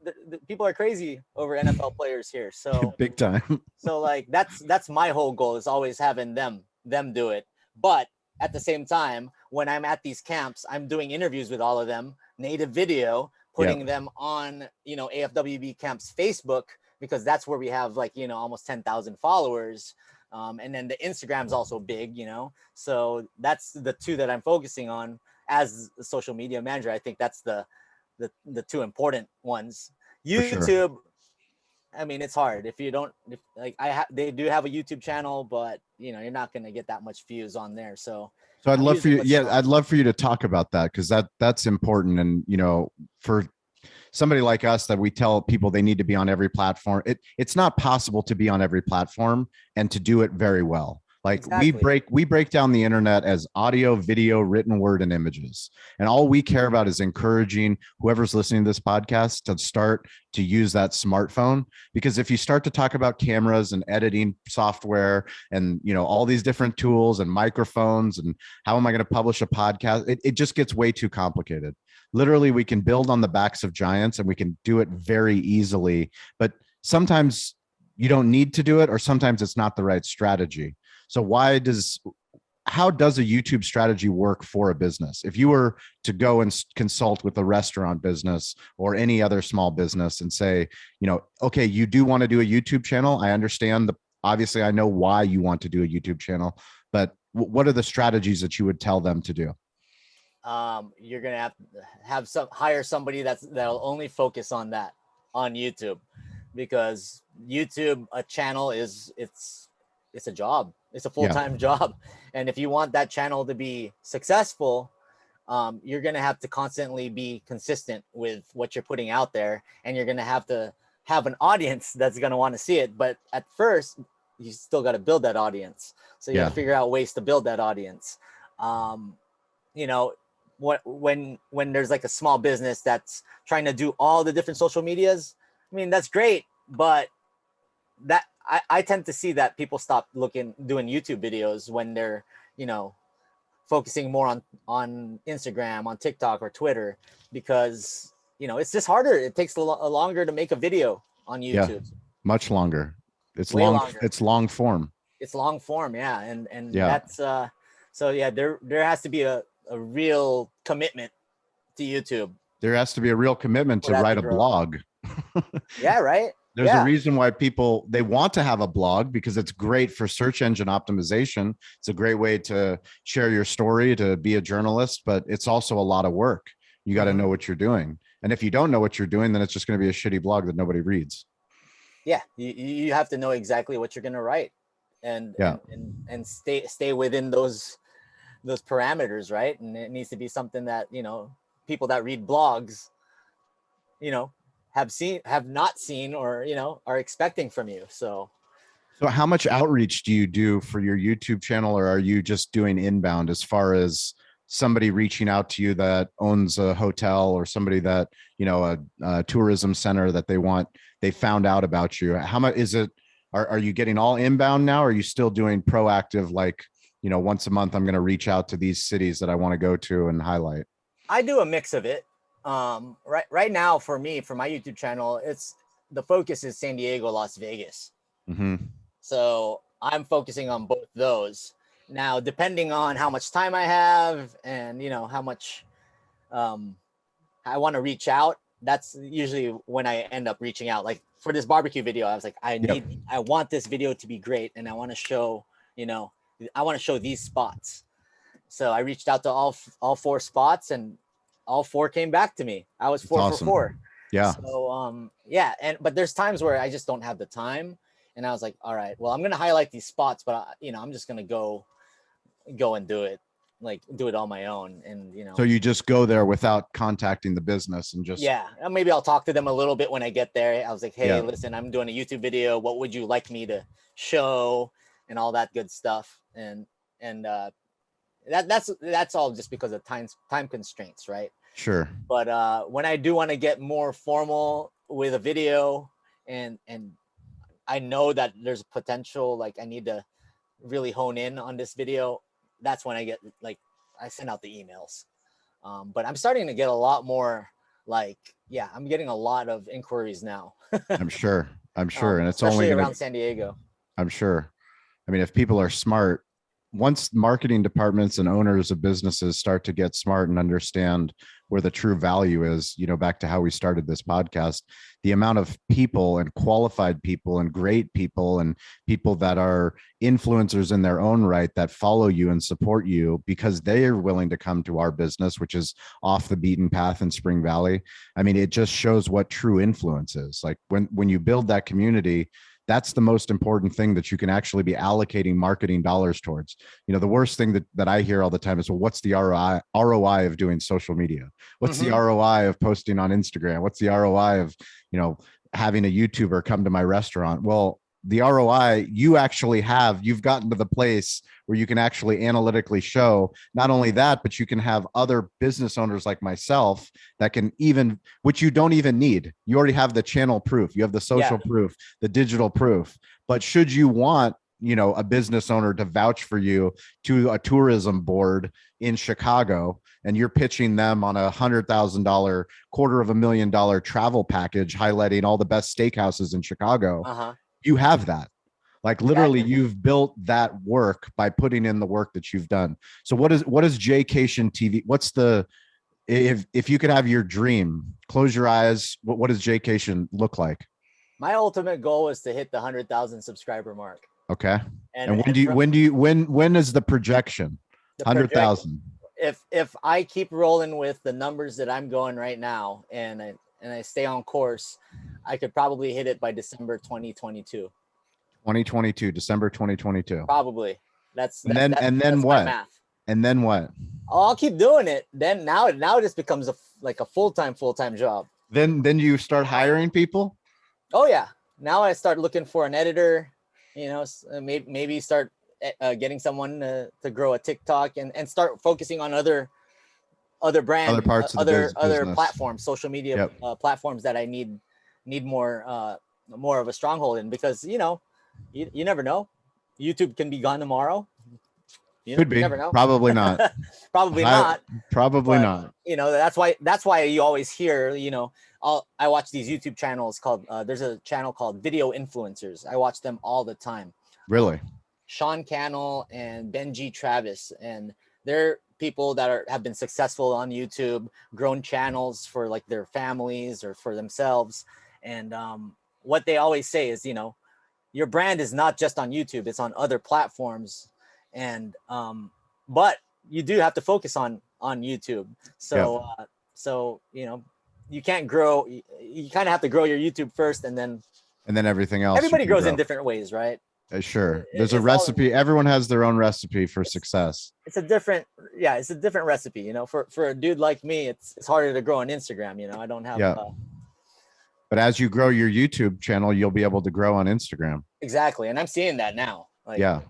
the people are crazy over NFL players here. So big time. So like that's my whole goal, is always having them do it. But at the same time, when I'm at these camps, I'm doing interviews with all of them, native video, putting them on, you know, AFWB Camp's Facebook, because that's where we have, like, you know, almost 10,000 followers. And then the Instagram's also big, you know, so that's the 2 that I'm focusing on as the social media manager. I think that's the 2 important ones. YouTube, sure. I mean, it's hard if you don't, they do have a YouTube channel, but you know, you're not going to get that much views on there. So I'd love for you. Yeah. I'd love for you to talk about that, because that's important. And, you know, for somebody like us, that we tell people they need to be on every platform. It's not possible to be on every platform and to do it very well. Like Exactly. we break down the internet as audio, video, written word, and images. And all we care about is encouraging whoever's listening to this podcast to start to use that smartphone. Because if you start to talk about cameras and editing software and, you know, all these different tools and microphones and how am I going to publish a podcast, it just gets way too complicated. Literally, we can build on the backs of giants and we can do it very easily. But sometimes you don't need to do it, or sometimes it's not the right strategy. So how does a YouTube strategy work for a business? If you were to go and consult with a restaurant business or any other small business and say, you know, okay, you do want to do a YouTube channel. I understand obviously I know why you want to do a YouTube channel, but what are the strategies that you would tell them to do? You're gonna hire somebody that'll only focus on that on YouTube, because YouTube, a channel it's a job. It's a full-time job. And if you want that channel to be successful, you're going to have to constantly be consistent with what you're putting out there. And you're going to have an audience that's going to want to see it. But at first, you still got to build that audience. So you got to figure out ways to build that audience. You know, when there's like a small business that's trying to do all the different social medias, I mean, that's great. But that I tend to see that people stop doing YouTube videos when they're, you know, focusing more on Instagram, on TikTok or Twitter, because, you know, it's just harder. It takes longer to make a video on YouTube. Yeah, much longer. It's way long. Longer. It's long form. It's long form. Yeah. And that's, so yeah, there has to be a real commitment to YouTube. There has to be a real commitment to write a blog. Yeah. Right. There's a reason why they want to have a blog, because it's great for search engine optimization. It's a great way to share your story, to be a journalist, but it's also a lot of work. You got to know what you're doing. And if you don't know what you're doing, then it's just going to be a shitty blog that nobody reads. Yeah. You have to know exactly what you're going to write and stay within those parameters. Right. And it needs to be something that, you know, people that read blogs, you know, have not seen, or, you know, are expecting from you. So how much outreach do you do for your YouTube channel, or are you just doing inbound as far as somebody reaching out to you that owns a hotel, or somebody that, you know, a tourism center that they found out about you? How much is it? Are you getting all inbound now? Or are you still doing proactive, like, you know, once a month, I'm going to reach out to these cities that I want to go to and highlight? I do a mix of it. Right now for my YouTube channel, the focus is San Diego, Las Vegas. Mm-hmm. So I'm focusing on both those. Now, depending on how much time I have and, you know, how much I want to reach out, that's usually when I end up reaching out. Like for this barbecue video, I was like, I want this video to be great, and I want to show, you know, I want to show these spots. So I reached out to all 4 spots, and all 4 came back to me. I was 4 for 4. Yeah. So but there's times where I just don't have the time, and I was like, all right, well, I'm gonna highlight these spots, but you know, I'm just gonna go and do it on my own, and, you know. So you just go there without contacting the business and just maybe I'll talk to them a little bit when I get there. I was like, hey, listen, I'm doing a YouTube video. What would you like me to show, and all that good stuff, and that's all just because of time constraints, right? Sure. But when I do want to get more formal with a video, and I know that there's potential, like I need to really hone in on this video, that's when I send out the emails. But I'm starting to get a lot more, I'm getting a lot of inquiries now. I'm sure. And it's especially only around San Diego. I'm sure. I mean, if people are smart, once marketing departments and owners of businesses start to get smart and understand where the true value is, you know, back to how we started this podcast, the amount of people and qualified people and great people and people that are influencers in their own right that follow you and support you because they are willing to come to our business, which is off the beaten path in Spring Valley. I mean, it just shows what true influence is. Like when you build that community, that's the most important thing that you can actually be allocating marketing dollars towards. You know, the worst thing that I hear all the time is, well, what's the ROI of doing social media? What's the ROI of posting on Instagram? What's the ROI of, you know, having a YouTuber come to my restaurant? Well, the ROI you actually have, you've gotten to the place where you can actually analytically show not only that, but you can have other business owners like myself that can even, which you don't even need. You already have the channel proof, you have the social proof, the digital proof. But should you want, a business owner to vouch for you to a tourism board in Chicago, and you're pitching them on $100,000, $250,000 travel package highlighting all the best steakhouses in Chicago, you have that. Like literally you've built that work by putting in the work that you've done. So what is Jaycation TV? What's the, if you could have your dream, close your eyes, what does Jaycation look like? My ultimate goal is to hit the 100,000 subscriber mark. Okay. And when is the projection? 100,000. If I keep rolling with the numbers that I'm going right now, and I stay on course, I could probably hit it by December 2022. December 2022. Probably. That's what? And then what? Oh, I'll keep doing it. Then now it just becomes a full-time job. Then you start hiring people? Oh yeah. Now I start looking for an editor, maybe start getting someone to grow a TikTok and start focusing on other brands, other parts of the other business. Platforms, social media platforms that I need more of a stronghold in, because you never know. YouTube can be gone tomorrow. Could be. You never know. Probably not. Probably not. That's why you always hear, I watch these YouTube channels called, there's a channel called Video Influencers. I watch them all the time. Really? Shawne Cannell and Benji Travis. And they're people that have been successful on YouTube, grown channels for like their families or for themselves. And what they always say is, your brand is not just on YouTube, it's on other platforms. And but you do have to focus on YouTube. So you can't grow, you kind of have to grow your YouTube first, and then everything else. Everybody grows in different ways, right? Sure. There's a recipe. Everyone has their own recipe for success. It's a different recipe, for a dude like me, it's harder to grow on Instagram. I don't have but as you grow your YouTube channel, you'll be able to grow on Instagram. Exactly. And I'm seeing that now. I'm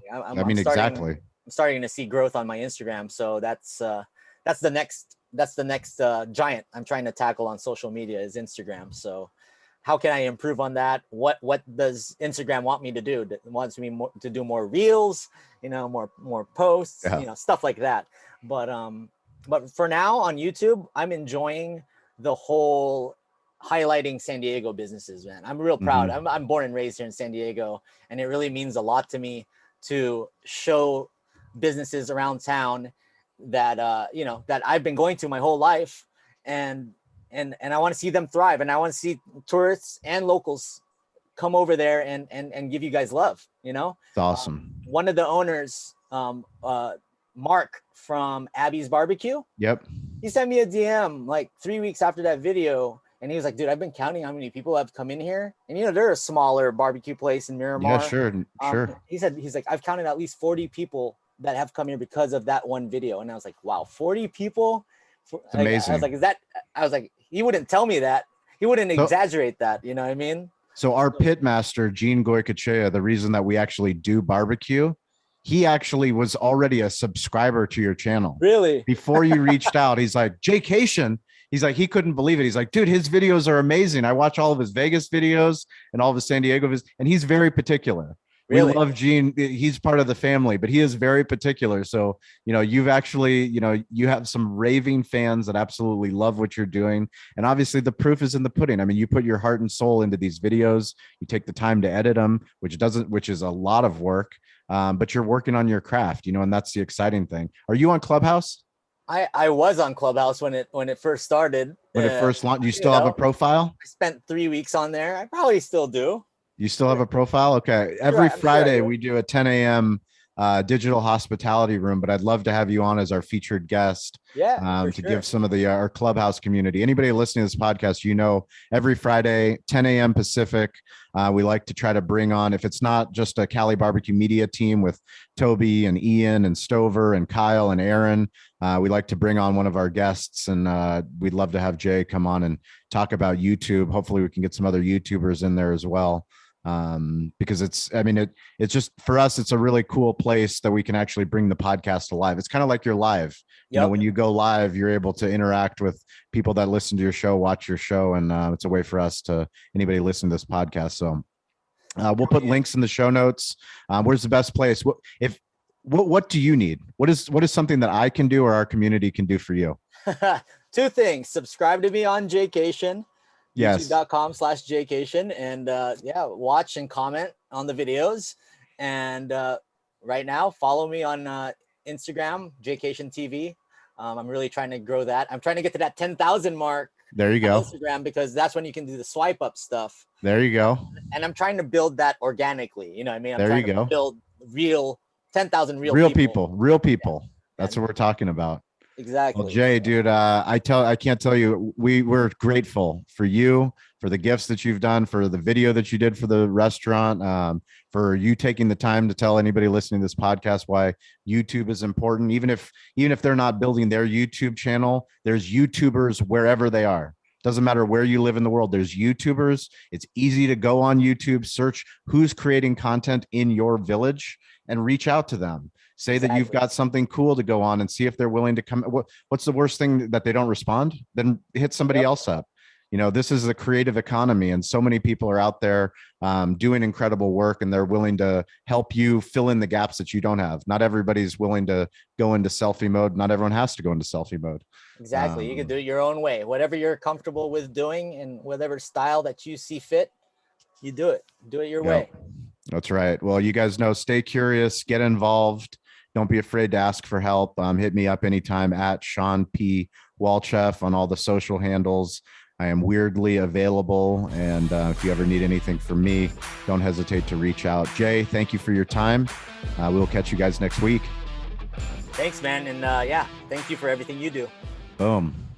starting to see growth on my Instagram. So that's the next giant I'm trying to tackle on social media is Instagram. So how can I improve on that? What does Instagram want me to do? It wants me to do more reels, more posts, stuff like that. But for now on YouTube, I'm enjoying the whole highlighting San Diego businesses, man. I'm real proud. I'm born and raised here in San Diego, and it really means a lot to me to show businesses around town that that I've been going to my whole life, and I want to see them thrive, and I want to see tourists and locals come over there and give you guys love. It's awesome. One of the owners, Mark from Abby's Barbecue. Yep. He sent me a DM like 3 weeks after that video. And he was like, dude, I've been counting how many people have come in here. And, they're a smaller barbecue place in Miramar. Yeah, sure. He's like, I've counted at least 40 people that have come here because of that one video. And I was like, wow, 40 people? It's amazing. I was like, he wouldn't tell me that. He wouldn't exaggerate that. You know what I mean? So our pit master, Gene Goycochea, the reason that we actually do barbecue, he actually was already a subscriber to your channel. Really? Before you reached out, he's like, Jaycation. He's like, he couldn't believe it. He's like, dude, his videos are amazing. I watch all of his Vegas videos and all of his San Diego videos, and he's very particular. Really? We love Gene. He's part of the family, but he is very particular. So, you've actually, you have some raving fans that absolutely love what you're doing. And obviously the proof is in the pudding. I mean, you put your heart and soul into these videos. You take the time to edit them, which is a lot of work. But you're working on your craft, and that's the exciting thing. Are you on Clubhouse? I was on Clubhouse when it first started. When it first launched, you still have a profile? I spent 3 weeks on there. I probably still do. You still have a profile? Okay. Every Friday we do a 10 a.m. Digital hospitality room, but I'd love to have you on as our featured guest. To give some of our Clubhouse community, anybody listening to this podcast, every Friday, 10 a.m. Pacific, we like to try to bring on, if it's not just a Cali BBQ Media team with Toby and Ian and Stover and Kyle and Aaron, we like to bring on one of our guests, and we'd love to have Jay come on and talk about YouTube. Hopefully we can get some other YouTubers in there as well. Because it's just for us, it's a really cool place that we can actually bring the podcast alive. It's kind of like you're live. You know, when you go live, you're able to interact with people that listen to your show, watch your show, and it's a way for us to anybody listening to this podcast. So we'll put links in the show notes. Where's the best place? What do you need? What is something that I can do or our community can do for you? 2 things. Subscribe to me on Jaycation. Yes. youtube.com/Jaycation, and watch and comment on the videos. And right now, follow me on Instagram, Jaycation TV. I'm really trying to grow that. I'm trying to get to that 10,000 mark. There you go. On Instagram, because that's when you can do the swipe up stuff. There you go. And I'm trying to build that organically. You know what I mean? I'm there trying you go. To build real 10,000 real people. Yeah. That's what we're talking about. Exactly. Well, Jay, dude, I can't tell you, we're grateful for you, for the gifts that you've done, for the video that you did for the restaurant, for you taking the time to tell anybody listening to this podcast why YouTube is important. Even if they're not building their YouTube channel, there's YouTubers wherever they are. Doesn't matter where you live in the world. There's YouTubers. It's easy to go on YouTube, search who's creating content in your village, and reach out to them. Say that you've got something cool to go on and see if they're willing to come. What's the worst thing? That they don't respond? Then hit somebody else up. You know, this is a creative economy, and so many people are out there doing incredible work, and they're willing to help you fill in the gaps that you don't have. Not everybody's willing to go into selfie mode. Not everyone has to go into selfie mode. Exactly. You can do it your own way. Whatever you're comfortable with doing, and whatever style that you see fit, you do it. Do it your way. That's right. Well, you guys know, stay curious, get involved. Don't be afraid to ask for help. Hit me up anytime at Shawne P. Walchef on all the social handles. I am weirdly available. And if you ever need anything from me, don't hesitate to reach out. Jay, thank you for your time. We'll catch you guys next week. Thanks, man. And thank you for everything you do. Boom.